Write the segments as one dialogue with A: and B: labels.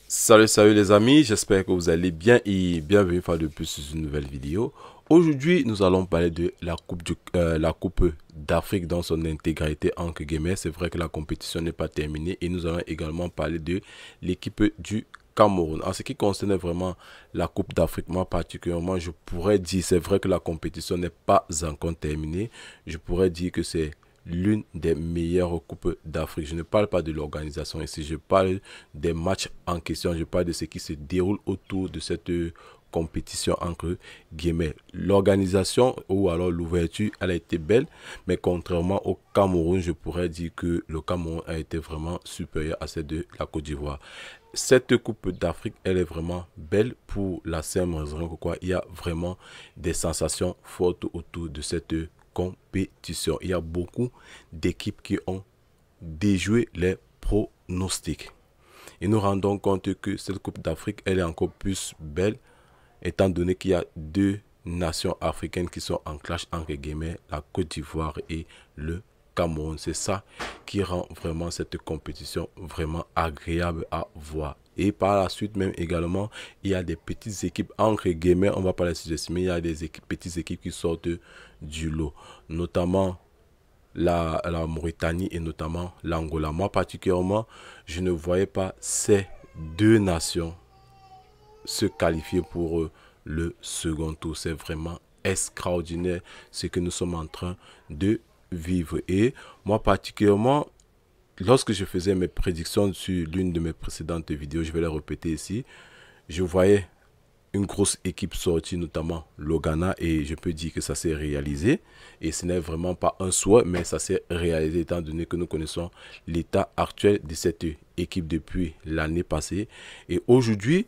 A: Salut les amis, j'espère que vous allez bien et bienvenue une fois de plus sur une nouvelle vidéo. Aujourd'hui, nous allons parler de la coupe d'Afrique dans son intégralité entre guillemets. C'est vrai que la compétition n'est pas terminée et nous allons également parler de l'équipe du Cameroun. En ce qui concerne vraiment la Coupe d'Afrique, moi particulièrement, je pourrais dire, c'est vrai que la compétition n'est pas encore terminée. Je pourrais dire que c'est l'une des meilleures coupes d'Afrique. Je ne parle pas de l'organisation ici, je parle des matchs en question, je parle de ce qui se déroule autour de cette compétition entre guillemets. L'organisation ou alors l'ouverture, elle a été belle, mais contrairement au Cameroun, je pourrais dire que le Cameroun a été vraiment supérieur à celle de la Côte d'Ivoire. Cette coupe d'Afrique, elle est vraiment belle pour la simple raison que quoi, il y a vraiment des sensations fortes autour de cette compétition. Il y a beaucoup d'équipes qui ont déjoué les pronostics. Et nous rendons compte que cette Coupe d'Afrique, elle est encore plus belle, étant donné qu'il y a deux nations africaines qui sont en clash entre guillemets, la Côte d'Ivoire et le Cameroun. C'est ça qui rend vraiment cette compétition vraiment agréable à voir. Et par la suite même également, il y a des petites équipes entre guillemets, on va pas les sous-estimer, il y a des petites équipes qui sortent du lot, notamment la Mauritanie et notamment l'Angola. Moi particulièrement, je ne voyais pas ces deux nations se qualifier pour le second tour. C'est vraiment extraordinaire ce que nous sommes en train de vivre. Et moi particulièrement, lorsque je faisais mes prédictions sur l'une de mes précédentes vidéos, je vais les répéter ici, je voyais une grosse équipe sortie, notamment le Ghana, et je peux dire que ça s'est réalisé. Et ce n'est vraiment pas un souhait, mais ça s'est réalisé étant donné que nous connaissons l'état actuel de cette équipe depuis l'année passée. Et aujourd'hui,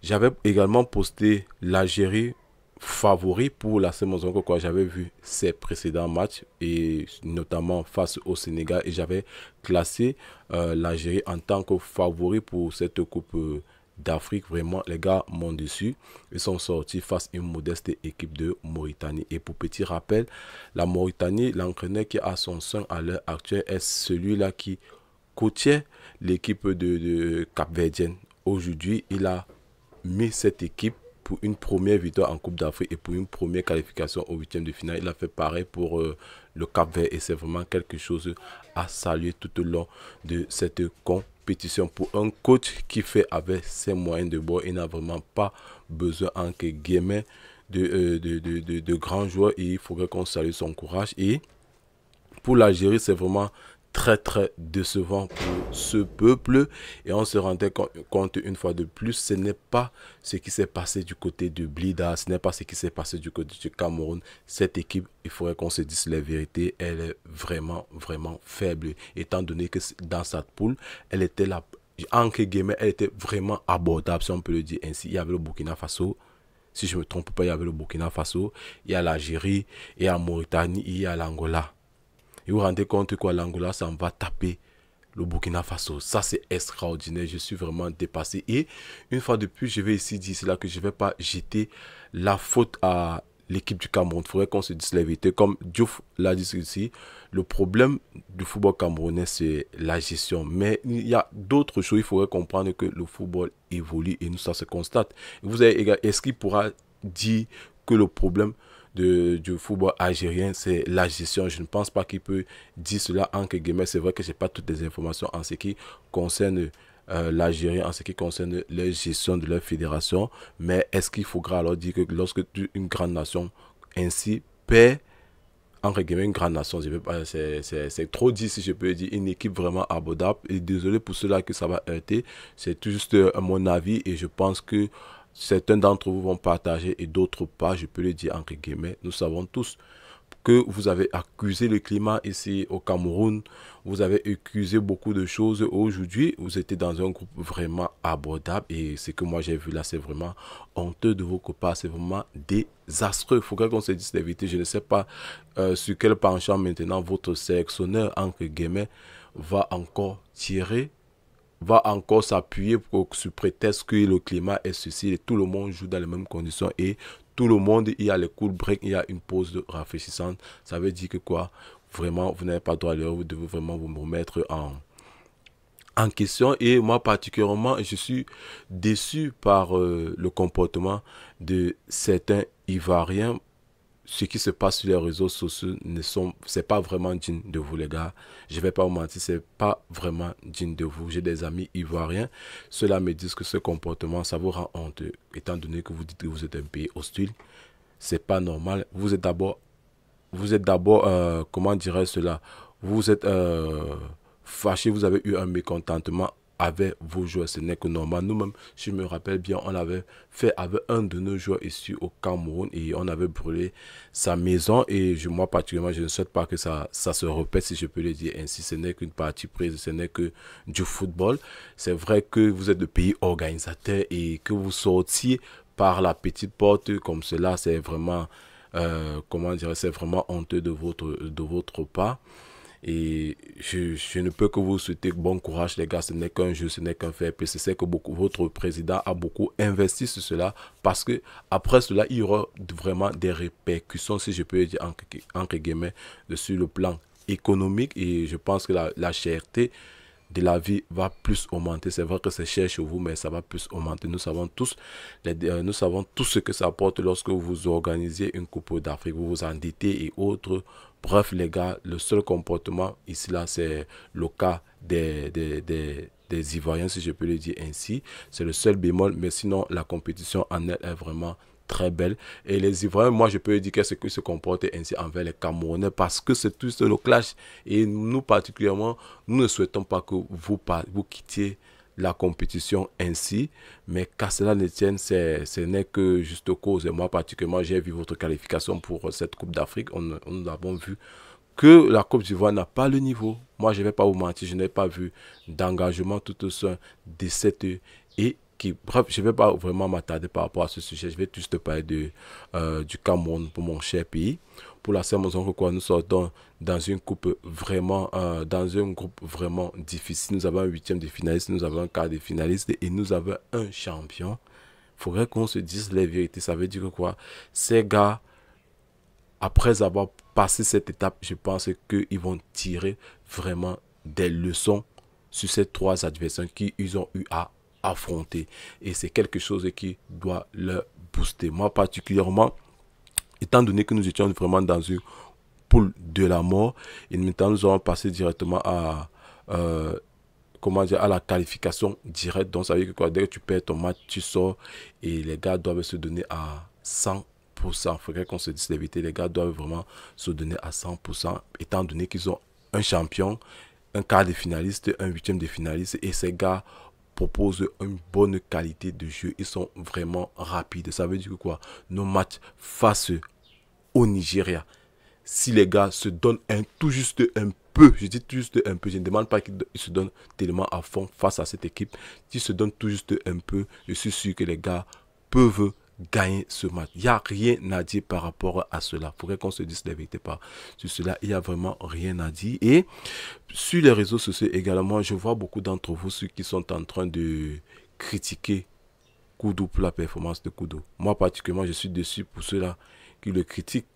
A: j'avais également posté l'Algérie favori pour la saison que quoi j'avais vu ses précédents matchs et notamment face au Sénégal et j'avais classé l'Algérie en tant que favori pour cette coupe d'Afrique. Vraiment les gars m'ont déçu, ils sont sortis face à une modeste équipe de Mauritanie. Et pour petit rappel, la Mauritanie, l'entraîneur qui a son sein à l'heure actuelle est celui-là qui coachait l'équipe de Cap-Verdienne. Aujourd'hui il a mis cette équipe pour une première victoire en Coupe d'Afrique et pour une première qualification au huitième de finale. Il a fait pareil pour le Cap-Vert et c'est vraiment quelque chose à saluer tout au long de cette compétition. Pour un coach qui fait avec ses moyens de bord, il n'a vraiment pas besoin en guillemets de grands joueurs et il faudrait qu'on salue son courage. Et pour l'Algérie, c'est vraiment très décevant pour ce peuple et on se rendait compte une fois de plus, ce n'est pas ce qui s'est passé du côté de Blida, ce n'est pas ce qui s'est passé du côté du Cameroun. Cette équipe, il faudrait qu'on se dise la vérité, elle est vraiment faible étant donné que dans sa poule, elle était là, entre guillemets, elle était vraiment abordable si on peut le dire ainsi. Il y avait le Burkina Faso, si je ne me trompe pas, il y avait le Burkina Faso, il y a l'Algérie, il y a la Mauritanie, il y a l'Angola. Et vous vous rendez compte que l'Angola, ça va taper le Burkina Faso. Ça, c'est extraordinaire. Je suis vraiment dépassé. Et une fois de plus, je vais ici dire cela que je ne vais pas jeter la faute à l'équipe du Cameroun. Il faudrait qu'on se dise la vérité. Comme Diouf l'a dit ici, le problème du football camerounais, c'est la gestion. Mais il y a d'autres choses. Il faudrait comprendre que le football évolue et nous, ça se constate. Vous avez, est-ce qu'il pourra dire que le problème du football algérien, c'est la gestion? Je ne pense pas qu'il peut dire cela entre guillemets. C'est vrai que je n'ai pas toutes les informations en ce qui concerne l'Algérie, en ce qui concerne la gestion de leur fédération. Mais est-ce qu'il faudra alors dire que lorsque une grande nation ainsi perd, entre guillemets, une grande nation, c'est trop dit si je peux dire, une équipe vraiment abordable, et désolé pour ceux-là que ça va heurter, c'est juste mon avis et je pense que certains d'entre vous vont partager et d'autres pas, je peux le dire entre guillemets. Nous savons tous que vous avez accusé le climat ici au Cameroun, vous avez accusé beaucoup de choses. Aujourd'hui, vous étiez dans un groupe vraiment abordable et ce que moi j'ai vu là, c'est vraiment honteux de vos copains, c'est vraiment désastreux. Il faudrait qu'on se dise la vérité. Je ne sais pas sur quel penchant maintenant votre sélectionneur, entre guillemets, va encore tirer, va encore s'appuyer sous prétexte que le climat est ceci et tout le monde joue dans les mêmes conditions et tout le monde, il y a les cool break, il y a une pause de rafraîchissante. Ça veut dire que quoi? Vraiment, vous n'avez pas droit à l'heure, vous devez vraiment vous remettre en question. Et moi particulièrement, je suis déçu par le comportement de certains Ivoiriens. Ce qui se passe sur les réseaux sociaux c'est pas vraiment digne de vous, les gars. Je vais pas vous mentir, c'est pas vraiment digne de vous. J'ai des amis ivoiriens. Ceux-là me disent que ce comportement, ça vous rend honteux, étant donné que vous dites que vous êtes un pays hostile. C'est pas normal. Vous êtes d'abord, comment dirais-je cela? Vous êtes fâché, vous avez eu un mécontentement avec vos joueurs, ce n'est que normal. Nous-mêmes, si je me rappelle bien, on avait fait avec un de nos joueurs ici au Cameroun et on avait brûlé sa maison. Et moi, particulièrement, je ne souhaite pas que ça se répète, si je peux le dire ainsi. Ce n'est qu'une partie prise, ce n'est que du football. C'est vrai que vous êtes le pays organisateur et que vous sortiez par la petite porte comme cela, c'est vraiment, comment dire, c'est vraiment honteux de votre part. Et je ne peux que vous souhaiter bon courage, les gars. Ce n'est qu'un jeu, ce n'est qu'un fait. Puis c'est que votre président a beaucoup investi sur cela. Parce que après cela, il y aura vraiment des répercussions, si je peux le dire, entre guillemets, sur le plan économique. Et je pense que la cherté de la vie va plus augmenter. C'est vrai que c'est cher chez vous, mais ça va plus augmenter. Nous savons tous ce que ça apporte lorsque vous organisez une Coupe d'Afrique, vous vous endettez et autres. Bref, les gars, le seul comportement ici, là, c'est le cas des Ivoiriens, si je peux le dire ainsi. C'est le seul bémol, mais sinon, la compétition en elle est vraiment très belle. Et les Ivoiriens, moi, je peux dire qu'est-ce que se comportent ainsi envers les Camerounais parce que c'est tout le clash. Et nous, particulièrement, nous ne souhaitons pas que vous quittiez la compétition ainsi, mais qu'à cela ne tienne, ce n'est que juste cause. Et moi, particulièrement, j'ai vu votre qualification pour cette Coupe d'Afrique. Nous avons vu que la Côte d'Ivoire n'a pas le niveau. Moi, je ne vais pas vous mentir, je n'ai pas vu d'engagement tout au sein de cette et bref, je ne vais pas vraiment m'attarder par rapport à ce sujet. Je vais juste parler du Cameroun pour mon cher pays. Pour la simple raison que quoi, nous sortons dans une coupe vraiment, dans un groupe vraiment difficile. Nous avons un huitième de finaliste, nous avons un quart de finaliste et nous avons un champion. Il faudrait qu'on se dise les vérités. Ça veut dire que quoi, ces gars, après avoir passé cette étape, je pense qu'ils vont tirer vraiment des leçons sur ces trois adversaires qu'ils ont eu à affronter. Et c'est quelque chose qui doit leur booster. Moi, particulièrement, étant donné que nous étions vraiment dans une poule de la mort, et maintenant nous allons passer directement à comment dire, à la qualification directe. Donc ça veut dire que quoi, dès que tu perds ton match, tu sors et les gars doivent se donner à 100%. Il faudrait qu'on se dise la vérité, les gars doivent vraiment se donner à 100%, étant donné qu'ils ont un champion, un quart de finaliste, un huitième de finaliste, et ces gars proposent une bonne qualité de jeu. Ils sont vraiment rapides. Ça veut dire que quoi, nos matchs face au Nigeria, si les gars se donnent tout juste un peu, je dis tout juste un peu, je ne demande pas qu'ils se donnent tellement à fond face à cette équipe, s'ils se donnent tout juste un peu, je suis sûr que les gars peuvent gagner ce match. Il n'y a rien à dire par rapport à cela. Il faudrait qu'on se dise la vérité par sur cela. Il n'y a vraiment rien à dire. Et sur les réseaux sociaux également, je vois beaucoup d'entre vous ceux qui sont en train de critiquer Koudou pour la performance de Koudou. Moi particulièrement, je suis déçu pour ceux-là qui le critiquent.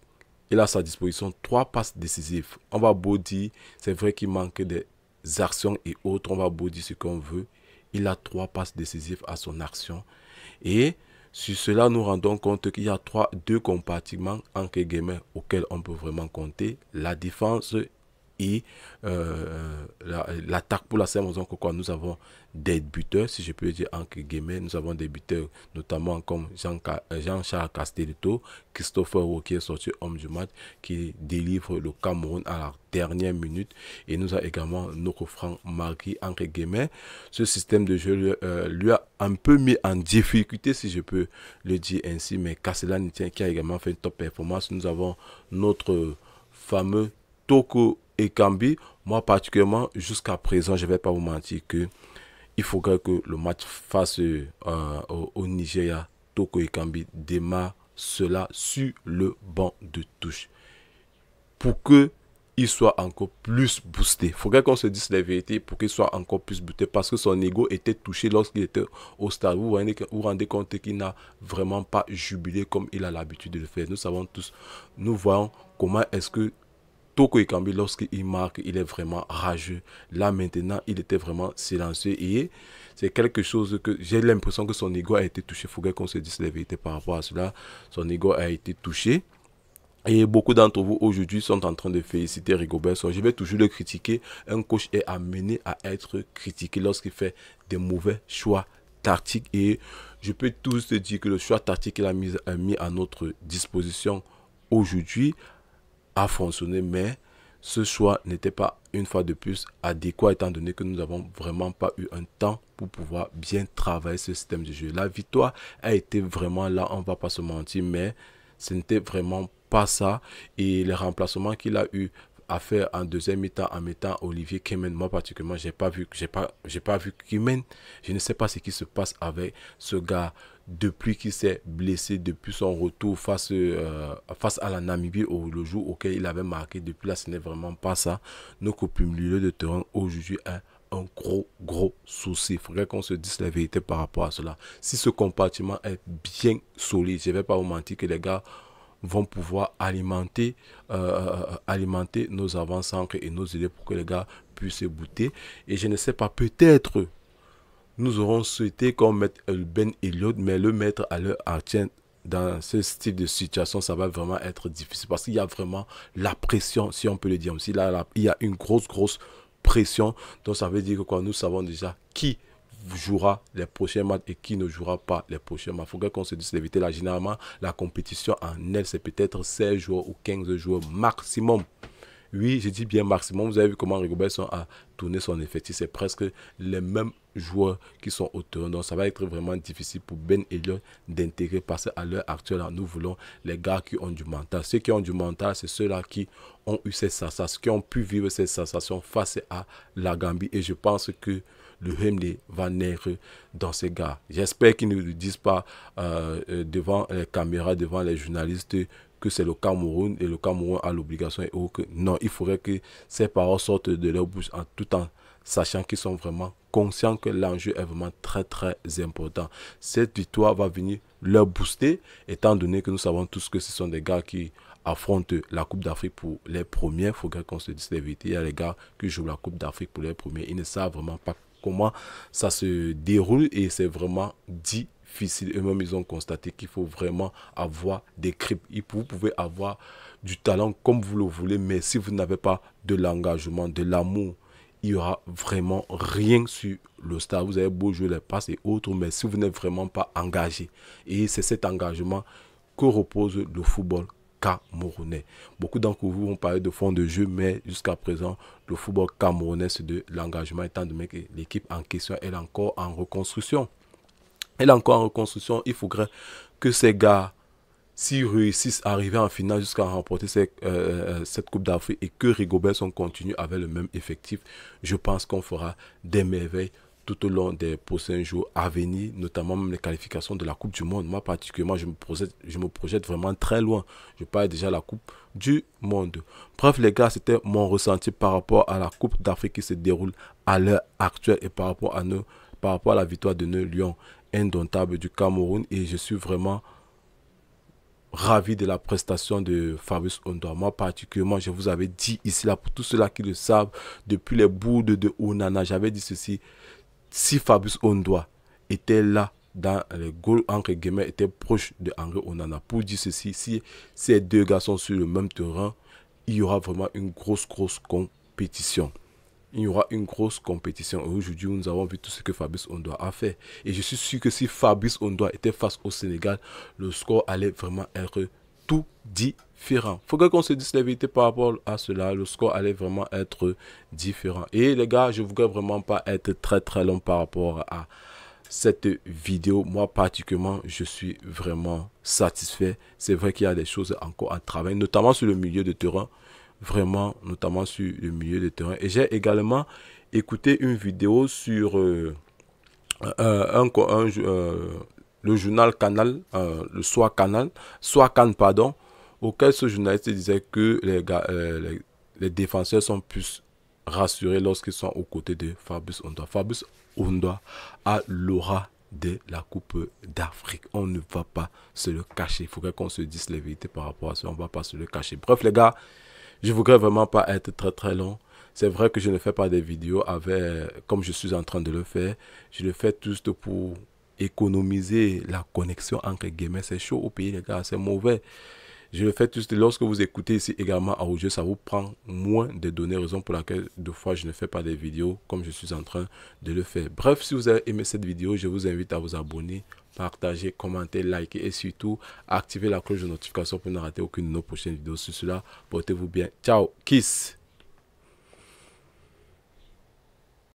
A: Il a à sa disposition 3 passes décisives. On va beau dire, c'est vrai qu'il manque des actions et autres. On va beau dire ce qu'on veut. Il a 3 passes décisives à son action. Et sur cela, nous rendons compte qu'il y a deux compartiments entre guillemets auxquels on peut vraiment compter. La défense et l'attaque, pour la simple raison que quoi, nous avons des buteurs, si je peux dire entre guillemets, nous avons des buteurs notamment comme Jean-Charles Castelletto, Christopher Roux qui est sorti homme du match, qui délivre le Cameroun à la dernière minute, et nous avons également notre Franck Marquis entre guillemets. Ce système de jeu lui a un peu mis en difficulté, si je peux le dire ainsi, mais qu'à cela ne tient, qui a également fait une top performance. Nous avons notre fameux Toko Ekambi. Moi particulièrement, jusqu'à présent, je ne vais pas vous mentir que il faudrait que le match face au Nigeria, Toko Ekambi démarre cela sur le banc de touche pour que il soit encore plus boosté. Il faudrait qu'on se dise la vérité pour qu'il soit encore plus boosté parce que son ego était touché lorsqu'il était au stade. Vous vous rendez compte qu'il n'a vraiment pas jubilé comme il a l'habitude de le faire. Nous savons tous, nous voyons comment est-ce que Toko Ekambi, lorsqu'il marque, il est vraiment rageux. Là, maintenant, il était vraiment silencieux. Et c'est quelque chose que j'ai l'impression que son ego a été touché. Il faudrait qu'on se dise la vérité par rapport à cela. Son ego a été touché. Et beaucoup d'entre vous aujourd'hui sont en train de féliciter Rigobert Song. Je vais toujours le critiquer. Un coach est amené à être critiqué lorsqu'il fait des mauvais choix tactiques. Et je peux tous te dire que le choix tactique qu'il a mis à notre disposition aujourd'hui a fonctionné, mais ce choix n'était pas une fois de plus adéquat étant donné que nous n'avons vraiment pas eu un temps pour pouvoir bien travailler ce système de jeu. La victoire a été vraiment là, on ne va pas se mentir, mais ce n'était vraiment pas ça. Et les remplacements qu'il a eu à faire en deuxième mi-temps en mettant Olivier Kemen, moi particulièrement, j'ai pas vu Kemen. Je ne sais pas ce qui se passe avec ce gars depuis qu'il s'est blessé, depuis son retour face à la Namibie, le jour auquel il avait marqué. Depuis là, ce n'est vraiment pas ça. Nos copains milieu de terrain aujourd'hui un gros souci. Il faudrait qu'on se dise la vérité par rapport à cela. Si ce compartiment est bien solide, je ne vais pas vous mentir que les gars vont pouvoir alimenter nos avant-centres et nos idées pour que les gars puissent se bouter. Et je ne sais pas, peut-être nous aurons souhaité qu'on mette Ben Elliott, mais le mettre à l'heure actuelle dans ce style de situation, ça va vraiment être difficile parce qu'il y a vraiment la pression, si on peut le dire aussi. Là, il y a une grosse pression. Donc ça veut dire que quoi, nous savons déjà qui jouera les prochains matchs et qui ne jouera pas les prochains matchs. Il faudrait qu'on se dise l'éviter. Là, généralement, la compétition en elle, c'est peut-être 16 joueurs ou 15 joueurs maximum. Oui, je dis bien maximum. Vous avez vu comment Rigobert Song a tourné son effectif. C'est presque les mêmes joueurs qui sont au terrain. Donc, ça va être vraiment difficile pour Ben Elliott d'intégrer. Parce qu'à l'heure actuelle, nous voulons les gars qui ont du mental. Ceux qui ont du mental, c'est ceux-là qui ont eu ces sensations, qui ont pu vivre ces sensations face à la Gambie. Et je pense que le Hemley va naître dans ces gars. J'espère qu'ils ne le disent pas devant les caméras, devant les journalistes, que c'est le Cameroun et le Cameroun a l'obligation. Non, il faudrait que ces paroles sortent de leur bouche tout en sachant qu'ils sont vraiment conscients que l'enjeu est vraiment très important. Cette victoire va venir leur booster, étant donné que nous savons tous que ce sont des gars qui affrontent la Coupe d'Afrique pour les premiers. Il faudrait qu'on se dise la vérité. Il y a les gars qui jouent la Coupe d'Afrique pour les premiers. Ils ne savent vraiment pas comment ça se déroule et c'est vraiment difficile. Eux-mêmes, ils ont constaté qu'il faut vraiment avoir des crips. Vous pouvez avoir du talent comme vous le voulez, mais si vous n'avez pas de l'engagement, de l'amour, il n'y aura vraiment rien sur le stade. Vous avez beau jouer les passes et autres, mais si vous n'êtes vraiment pas engagé, et c'est cet engagement que repose le football camerounais. Beaucoup d'entre vous vont parler de fond de jeu, mais jusqu'à présent, le football camerounais, c'est de l'engagement, étant donné que l'équipe en question est encore en reconstruction. Elle est encore en reconstruction. Il faudrait que ces gars, s'ils réussissent à arriver en finale jusqu'à remporter cette Coupe d'Afrique et que Rigobert Song continue avec le même effectif, je pense qu'on fera des merveilles tout au long des prochains jours à venir, notamment même les qualifications de la Coupe du Monde. Moi, particulièrement, je me projette vraiment très loin. Je parle déjà de la Coupe du Monde. Bref, les gars, c'était mon ressenti par rapport à la Coupe d'Afrique qui se déroule à l'heure actuelle et par rapport à la victoire de nos Lions indomptables du Cameroun. Et je suis vraiment ravi de la prestation de Fabrice Ondoa. Moi, particulièrement, je vous avais dit ici, là, pour tous ceux-là qui le savent, depuis les bouts de Onana, j'avais dit ceci. Si Fabrice Ondoa était là dans les goals, entre guillemets, était proche de André Onana, pour dire ceci, si ces deux gars sont sur le même terrain, il y aura vraiment une grosse compétition. Il y aura une grosse compétition. Aujourd'hui, nous avons vu tout ce que Fabrice Ondoa a fait. Et je suis sûr que si Fabrice Ondoa était face au Sénégal, le score allait vraiment être tout différent. Il faudrait qu'on se dise la vérité par rapport à cela. Le score allait vraiment être différent. Et les gars, je ne voudrais vraiment pas être très long par rapport à cette vidéo. Moi, particulièrement, je suis vraiment satisfait. C'est vrai qu'il y a des choses encore à travailler, notamment sur le milieu de terrain. Vraiment, notamment sur le milieu de terrain. Et j'ai également écouté une vidéo sur le journal Canal, le Soir Can, pardon, auquel ce journaliste disait que les défenseurs sont plus rassurés lorsqu'ils sont aux côtés de Fabrice Ondoa. Fabrice Ondoa a l'aura de la Coupe d'Afrique. On ne va pas se le cacher. Il faudrait qu'on se dise la vérité par rapport à ça. On ne va pas se le cacher. Bref, les gars, Je voudrais vraiment pas être très long. C'est vrai que je ne fais pas des vidéos avec, comme je suis en train de le faire. Je le fais juste pour économiser la connexion entre gamers. C'est chaud au pays, les gars, c'est mauvais. Je le fais juste lorsque vous écoutez ici également à audio, ça vous prend moins de données, raison pour laquelle deux fois je ne fais pas des vidéos comme je suis en train de le faire. Bref, si vous avez aimé cette vidéo, je vous invite à vous abonner, partager, commenter, liker et surtout activer la cloche de notification pour ne rater aucune de nos prochaines vidéos. Sur cela, portez-vous bien. Ciao, kiss.